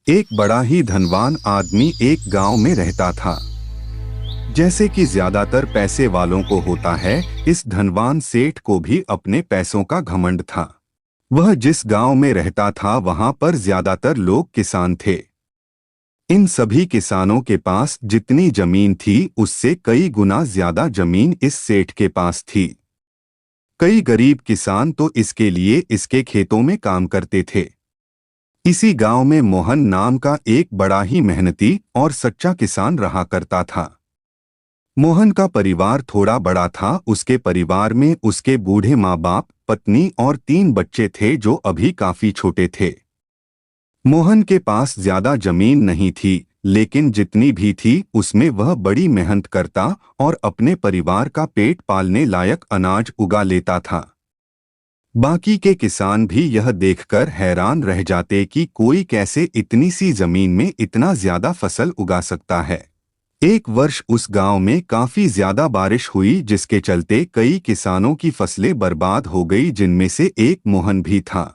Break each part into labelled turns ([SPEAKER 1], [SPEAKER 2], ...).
[SPEAKER 1] एक बड़ा ही धनवान आदमी एक गांव में रहता था। जैसे कि ज्यादातर पैसे वालों को होता है, इस धनवान सेठ को भी अपने पैसों का घमंड था। वह जिस गांव में रहता था वहां पर ज्यादातर लोग किसान थे। इन सभी किसानों के पास जितनी जमीन थी उससे कई गुना ज्यादा जमीन इस सेठ के पास थी। कई गरीब किसान तो इसके लिए इसके खेतों में काम करते थे। इसी गांव में मोहन नाम का एक बड़ा ही मेहनती और सच्चा किसान रहा करता था। मोहन का परिवार थोड़ा बड़ा था। उसके परिवार में उसके बूढ़े माँ बाप, पत्नी और 3 बच्चे थे जो अभी काफी छोटे थे। मोहन के पास ज्यादा जमीन नहीं थी, लेकिन जितनी भी थी उसमें वह बड़ी मेहनत करता और अपने परिवार का पेट पालने लायक अनाज उगा लेता था। बाकी के किसान भी यह देखकर हैरान रह जाते कि कोई कैसे इतनी सी जमीन में इतना ज्यादा फसल उगा सकता है। एक वर्ष उस गांव में काफी ज्यादा बारिश हुई, जिसके चलते कई किसानों की फसलें बर्बाद हो गई, जिनमें से एक मोहन भी था।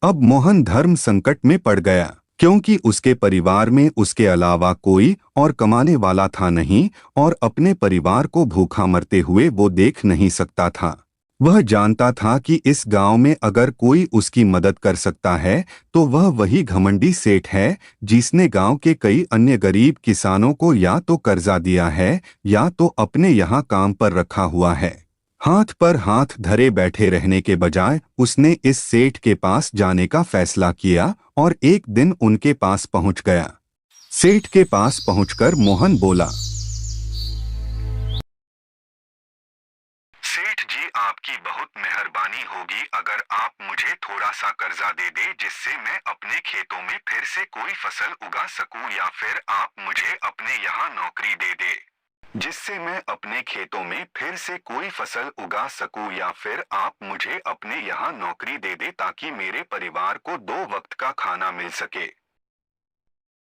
[SPEAKER 1] अब मोहन धर्म संकट में पड़ गया, क्योंकि उसके परिवार में उसके अलावा कोई और कमाने वाला था नहीं और अपने परिवार को भूखा मरते हुए वो देख नहीं सकता था। वह जानता था कि इस गांव में अगर कोई उसकी मदद कर सकता है तो वह वही घमंडी सेठ है, जिसने गांव के कई अन्य गरीब किसानों को या तो कर्जा दिया है या तो अपने यहाँ काम पर रखा हुआ है। हाथ पर हाथ धरे बैठे रहने के बजाय उसने इस सेठ के पास जाने का फैसला किया और एक दिन उनके पास पहुंच गया। सेठ के पास पहुंचकर मोहन बोला, सेठ जी, आपकी बहुत मेहरबानी होगी अगर आप मुझे थोड़ा सा कर्जा दे दे, जिससे मैं अपने खेतों में फिर से कोई फसल उगा सकूं, या फिर आप मुझे अपने यहाँ नौकरी दे दे जिससे मैं अपने खेतों में फिर से कोई फसल उगा सकूं, या फिर आप मुझे अपने यहाँ नौकरी दे दे ताकि मेरे परिवार को 2 वक्त का खाना मिल सके।